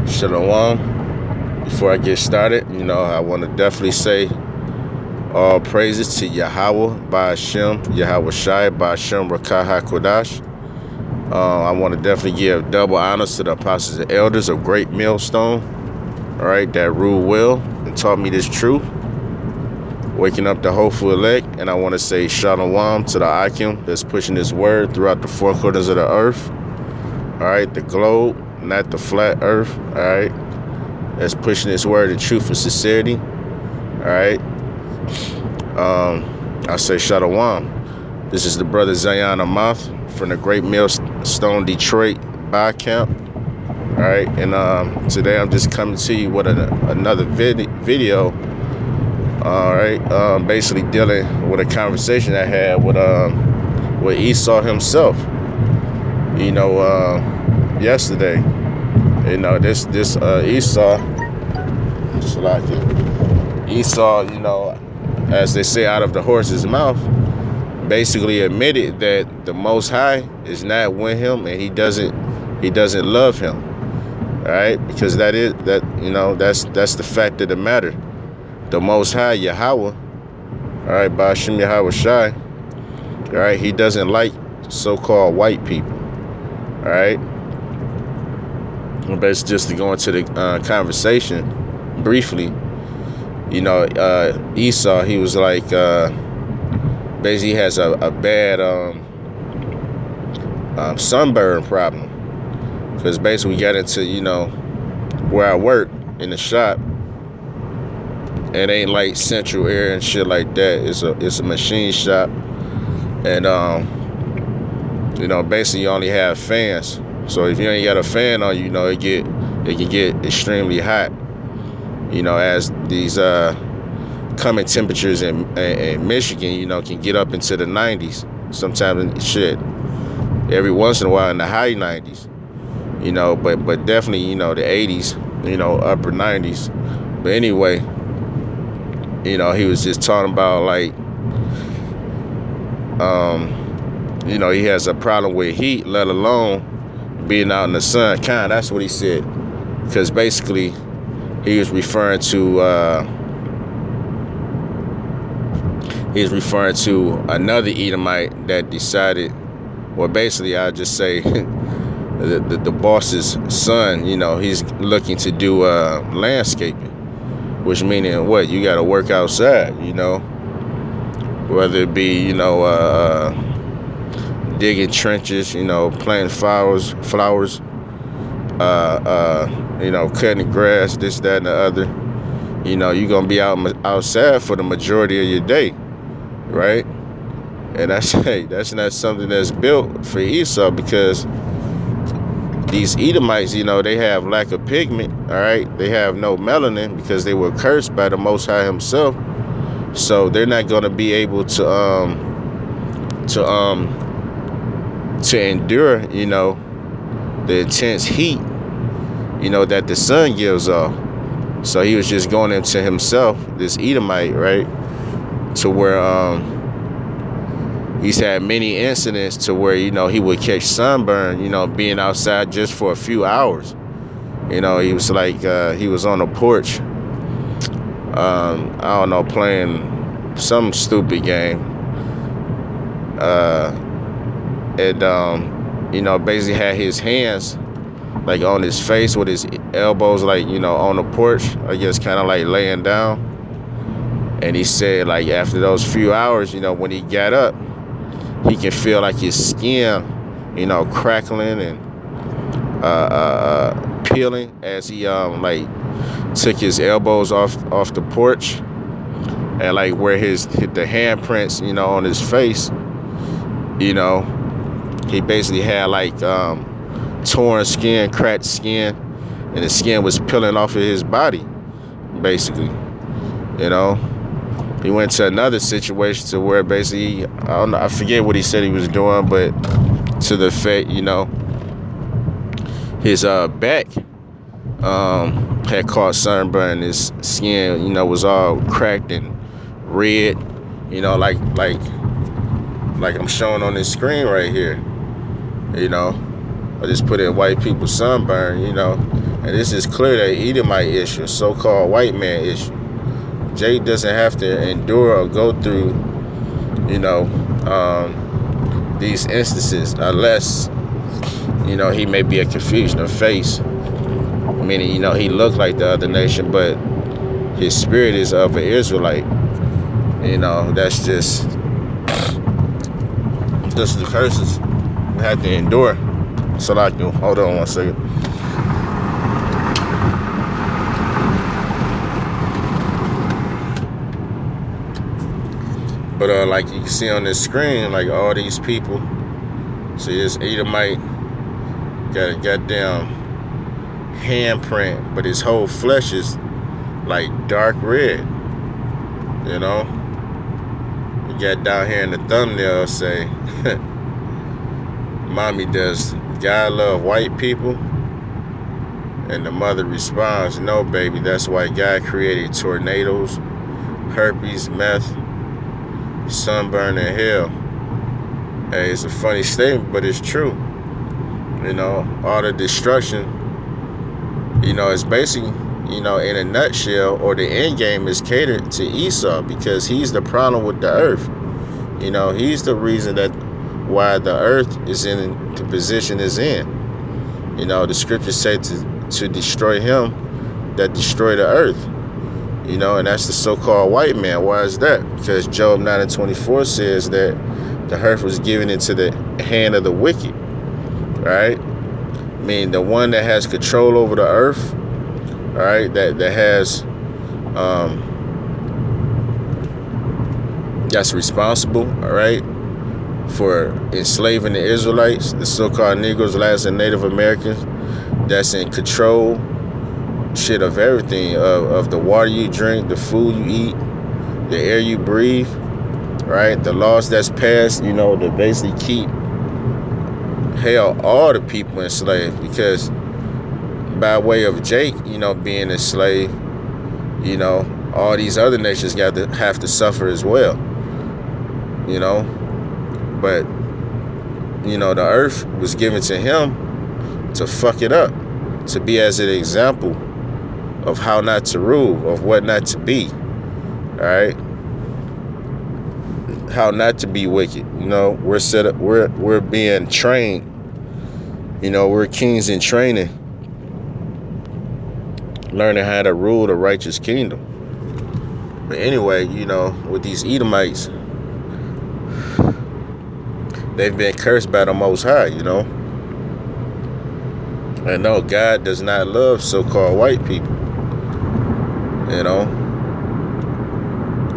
Shalom. Before I get started, I want to definitely say all praises to Yahweh, Ba'ashem, Yahweh Shai, Ba'ashem, Rakah HaKodash. I want to definitely give double honors to the apostles and elders of Great Millstone, all right, that ruled well and taught me this truth, waking up the hopeful elect. And I want to say Shalom to the Akim that's pushing this word throughout the four corners of the earth, all right, the globe, not the flat earth, all right, that's pushing this word of truth and sincerity, all right. I say Shalom. This is the brother Zion Amath from the Great Millstone Detroit Bar Camp, all right. And today I'm just coming to you with another video, all right, basically dealing with a conversation I had with Esau himself, yesterday. This Esau, just like it. Esau, as they say out of the horse's mouth, basically admitted that the Most High is not with him and he doesn't love him. All right, because that's the fact of the matter. The Most High, Yahweh, all right, Ba'ashem Yahweh Shai, all right, he doesn't like so-called white people. All right. But just to go into the conversation briefly, Esau, he was like, basically has a bad sunburn problem. Because basically we got into, where I work in the shop, it ain't like central air and shit like that. It's a machine shop. And, basically you only have fans. So if you ain't got a fan on, it can get extremely hot. As these coming temperatures in Michigan, can get up into the 90s. Sometimes shit, every once in a while in the high 90s. But definitely, the 80s, upper 90s. But anyway, he was just talking about like, he has a problem with heat, let alone being out in the sun. That's what he said. Because basically, he was referring to another Edomite that decided, well, basically, I'll just say the boss's son, he's looking to do landscaping, which meaning what? You got to work outside, whether it be, digging trenches, planting flowers, cutting the grass, this, that, and the other. You're going to be outside for the majority of your day, right? And that's not something that's built for Esau, because these Edomites, they have lack of pigment, all right? They have no melanin because they were cursed by the Most High himself. So they're not going to be able to endure, the intense heat, that the sun gives off. So he was just going into himself, this Edomite, right, to where he's had many incidents to where, he would catch sunburn, being outside just for a few hours. He was like, he was on a porch, I don't know, playing some stupid game. And basically had his hands like on his face with his elbows like, on the porch, I guess kind of like laying down. And he said like after those few hours, when he got up, he can feel like his skin, crackling and peeling as he like took his elbows off the porch, and like where the handprints, on his face, he basically had like torn skin, cracked skin, and the skin was peeling off of his body, basically. He went to another situation to where basically, I don't know, I forget what he said he was doing, but to the effect, his back had caught sunburn. His skin, was all cracked and red, like I'm showing on this screen right here. I just put in white people sunburn, And this is clear that Edomite issue, a so-called white man issue. Jake doesn't have to endure or go through, these instances unless, he may be a confusion of face, meaning, he looked like the other nation, but his spirit is of an Israelite. That's just the curses we have to endure. So hold on 1 second. But like you can see on this screen, like all these people, see this Edomite got a goddamn handprint, but his whole flesh is like dark red. You got down here in the thumbnail say, "Mommy, does God love white people?" And the mother responds, "No, baby, that's why God created tornadoes, herpes, meth, sunburn, and hell." Hey, it's a funny statement, but it's true. All the destruction, it's basically, in a nutshell, or the end game is catered to Esau, because he's the problem with the earth. He's the reason that why the earth is in the position it's in. The scriptures say to destroy him that destroy the earth. And that's the so-called white man. Why is that? Because Job 9:24 says that the earth was given into the hand of the wicked, right? I mean, the one that has control over the earth, all right, that has, that's responsible, all right, for enslaving the Israelites, the so-called Negroes, Blacks, and Native Americans, that's in control shit of everything, of the water you drink, the food you eat, the air you breathe, right? The laws that's passed, to basically keep all the people enslaved, because by way of Jake, being a slave, all these other nations have to suffer as well, but the earth was given to him to fuck it up, to be as an example of how not to rule, of what not to be, all right? How not to be wicked. We're set up, we're being trained, we're kings in training, learning how to rule the righteous kingdom. But anyway, with these Edomites, they've been cursed by the Most High, And no, God does not love so-called white people,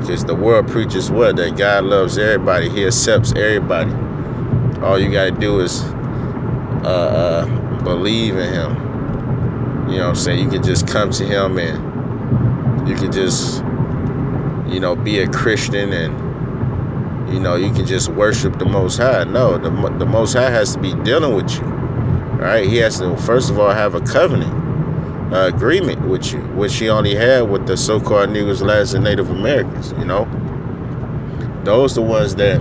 because the world preaches what? That God loves everybody. He accepts everybody. All you got to do is believe in him. You know what I'm saying? You can just come to him and you can just, be a Christian, and, you can just worship the Most High. No, the Most High has to be dealing with you. All right? He has to, first of all, have a covenant agreement with you, which he only had with the so-called Negroes, Blacks, and Native Americans, Those the ones that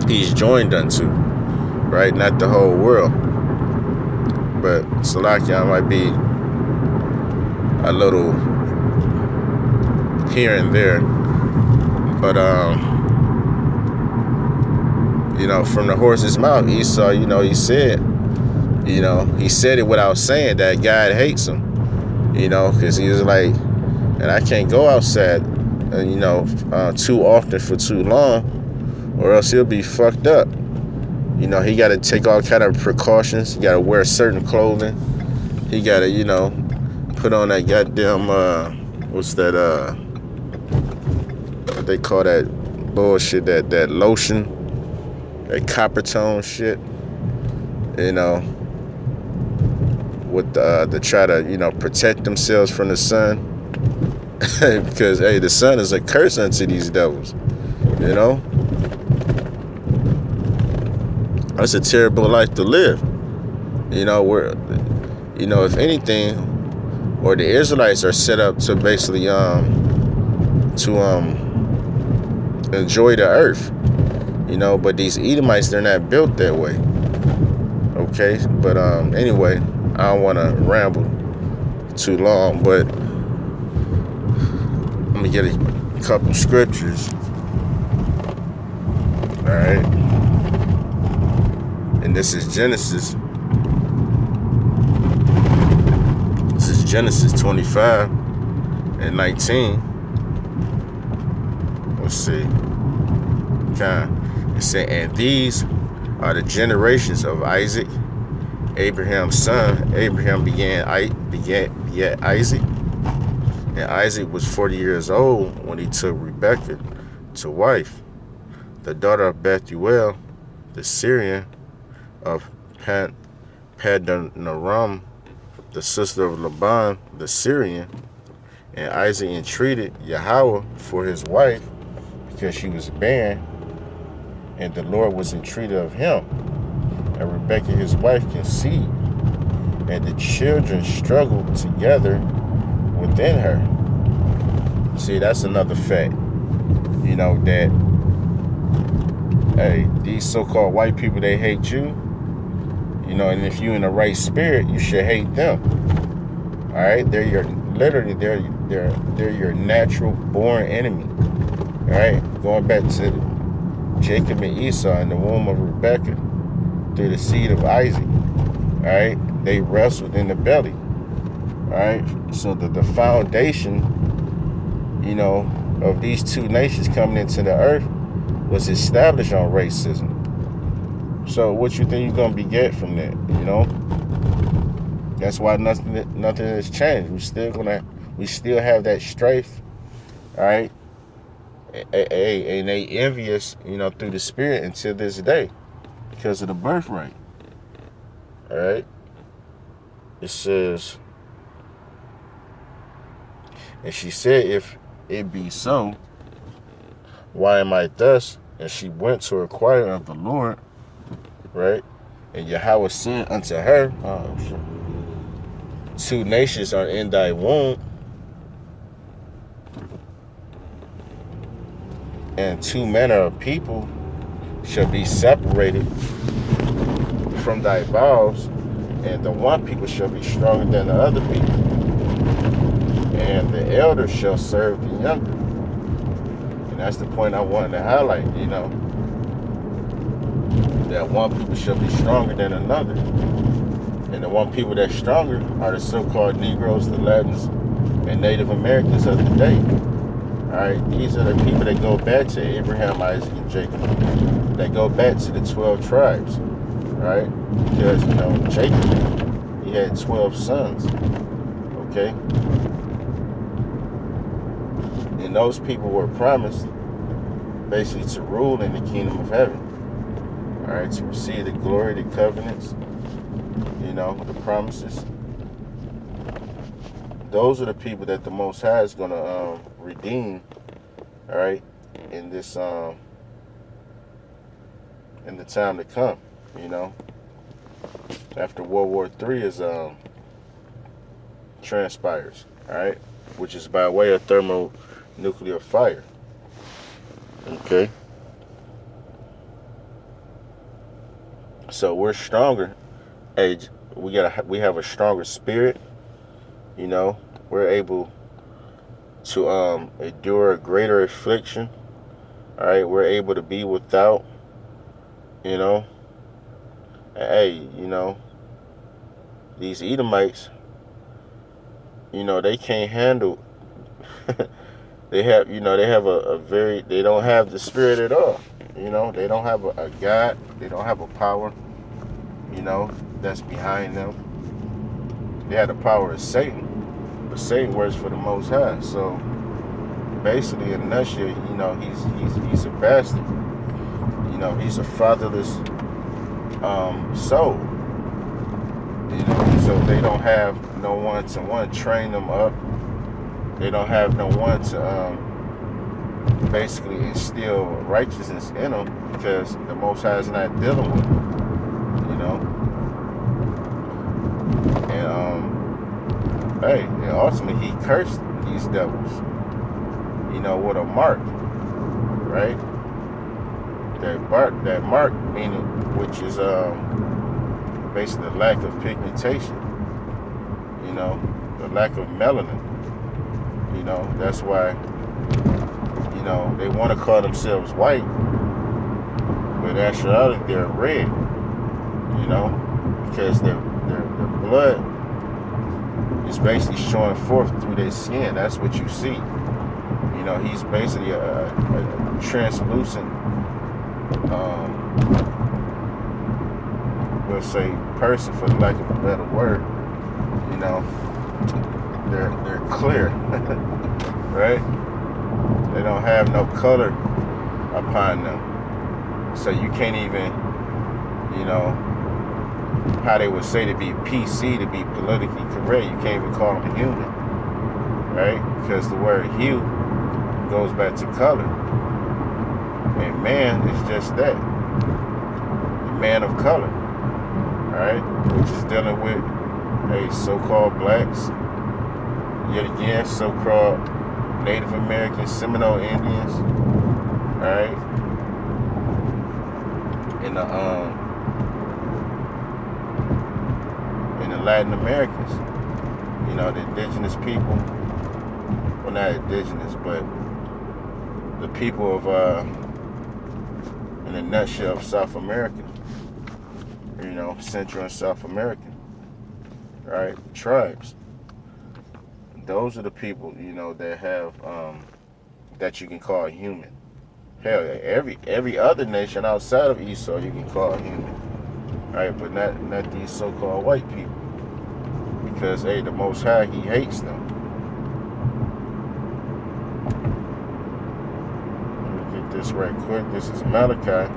he's joined unto, right? Not the whole world. But Salakia might be a little here and there. But, from the horse's mouth, Esau, he said, he said it without saying that God hates him, because he was like, and I can't go outside, too often for too long, or else he'll be fucked up. He got to take all kind of precautions. He got to wear certain clothing. He got to, put on that goddamn, what's that, what they call that bullshit, that lotion, that copper tone shit, with to try to, protect themselves from the sun. Because, hey, the sun is a curse unto these devils, That's a terrible life to live. Where, if anything, or the Israelites are set up to basically enjoy the earth, but these Edomites, they're not built that way. Okay, but anyway, I don't want to ramble too long, but I'm gonna get a couple scriptures. All right, and this is Genesis. This is Genesis 25 and 19. Let's see. It said, and these are the generations of Isaac, Abraham's son. Abraham begat Isaac, and Isaac was 40 years old when he took Rebekah to wife, the daughter of Bethuel, the Syrian of Padanaram, the sister of Laban, the Syrian. And Isaac entreated Yahweh for his wife because she was barren, and the Lord was entreated of him. And Rebekah, his wife, conceived, and the children struggled together within her. See, that's another fact, that, hey, these so-called white people, they hate you, and if you're in the right spirit, you should hate them. All right, they're your natural born enemy. All right, going back to Jacob and Esau in the womb of Rebekah through the seed of Isaac. All right, they wrestled in the belly. All right, so the foundation, of these two nations coming into the earth was established on racism. So what you think you're gonna beget from that? That's why nothing has changed. We still have that strife. All right, and they envious, through the spirit until this day because of the birthright. All right, it says, and she said, if it be so, why am I thus? And she went to inquire of the Lord, right? And Yahweh said unto her, two nations are in thy womb, and two manner of people shall be separated from thy bowels, and the one people shall be stronger than the other people, and the elder shall serve the younger. And that's the point I wanted to highlight, that one people shall be stronger than another. And the one people that's stronger are the so-called Negroes, the Latins, and Native Americans of the day. All right, these are the people that go back to Abraham, Isaac, and Jacob. They go back to the 12 tribes, right? Because, Jacob, he had 12 sons, okay? And those people were promised basically to rule in the kingdom of heaven. All right, to receive the glory, the covenants, the promises. Those are the people that the Most High is going to redeem, all right, in this, in the time to come, after World War III is transpires, all right, which is by way of thermonuclear fire. Okay. So we're stronger. Hey, we have a stronger spirit. We're able to endure a greater affliction. All right, we're able to be without. Hey, these Edomites, they can't handle. They have they don't have the spirit at all. They don't have a God. They don't have a power, that's behind them. They have the power of Satan, but Satan works for the Most High. So basically, in a nutshell, he's a bastard. He's a fatherless soul. So they don't have no one to train them up. They don't have no one to basically instill righteousness in them because the Most High is not dealing with them. And ultimately he cursed these devils, with a mark, right? That mark meaning, which is basically the lack of pigmentation. You know, the lack of melanin. You know, that's why, you know, they want to call themselves white, but in actuality they're red. You know, because their blood is basically showing forth through their skin. That's what you see. You know, he's basically a translucent, we'll say, person, for the lack of a better word. You know, they're clear, right? They don't have no color upon them, so you can't even, you know, how they would say to be PC, to be politically correct, you can't even call them human, right? Because the word hue goes back to color, and man is just that, the man of color, right? Which is dealing with so-called blacks, yet again, so-called Native Americans, Seminole Indians, right? And the Latin Americans, you know, the indigenous people, well, not indigenous, but the people of, in a nutshell, of South America, you know, Central and South America, right? Tribes. Those are the people, you know, that have, that you can call human. Hell, every other nation outside of Esau you can call human, right? But not these so-called white people, because hey, the Most High, He hates them. Let me get this right quick. This is Malachi.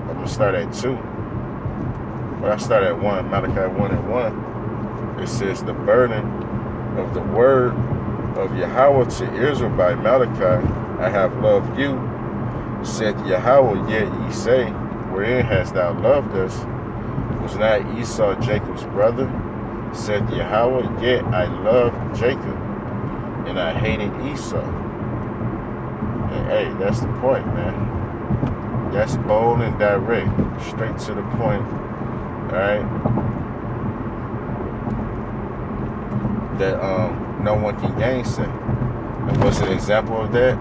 I'm gonna start at 2. But I start at 1. Malachi 1:1. It says, the burden of the word of Yahweh to Israel by Malachi, I have loved you, saith Yahweh, yet ye say, wherein hast thou loved us? Was not Esau Jacob's brother? Saith Yahweh, yet I loved Jacob, and I hated Esau. And hey, that's the point, man. That's bold and direct, straight to the point, alright? That no one can gainsay. And what's an example of that?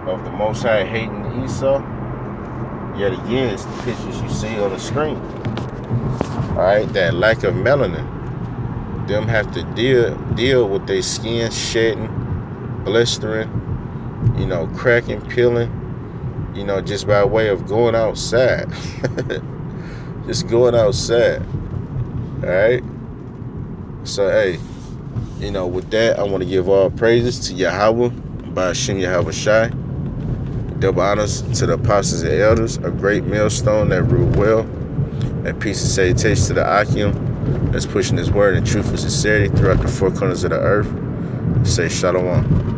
Of the Most High hating Esau? Yet again, it's the pictures you see on the screen. Alright, that lack of melanin. Them have to deal with their skin shedding, blistering, you know, cracking, peeling, you know, just by way of going outside. Just going outside. Alright? So, hey, you know, with that, I want to give all praises to Yahweh, by Hashem Yahweh Shai. Double honors to the apostles and elders, a great millstone that ruled well. And peace and salutation to the Akim that's pushing his word in truth and sincerity throughout the four corners of the earth. Say Shalom.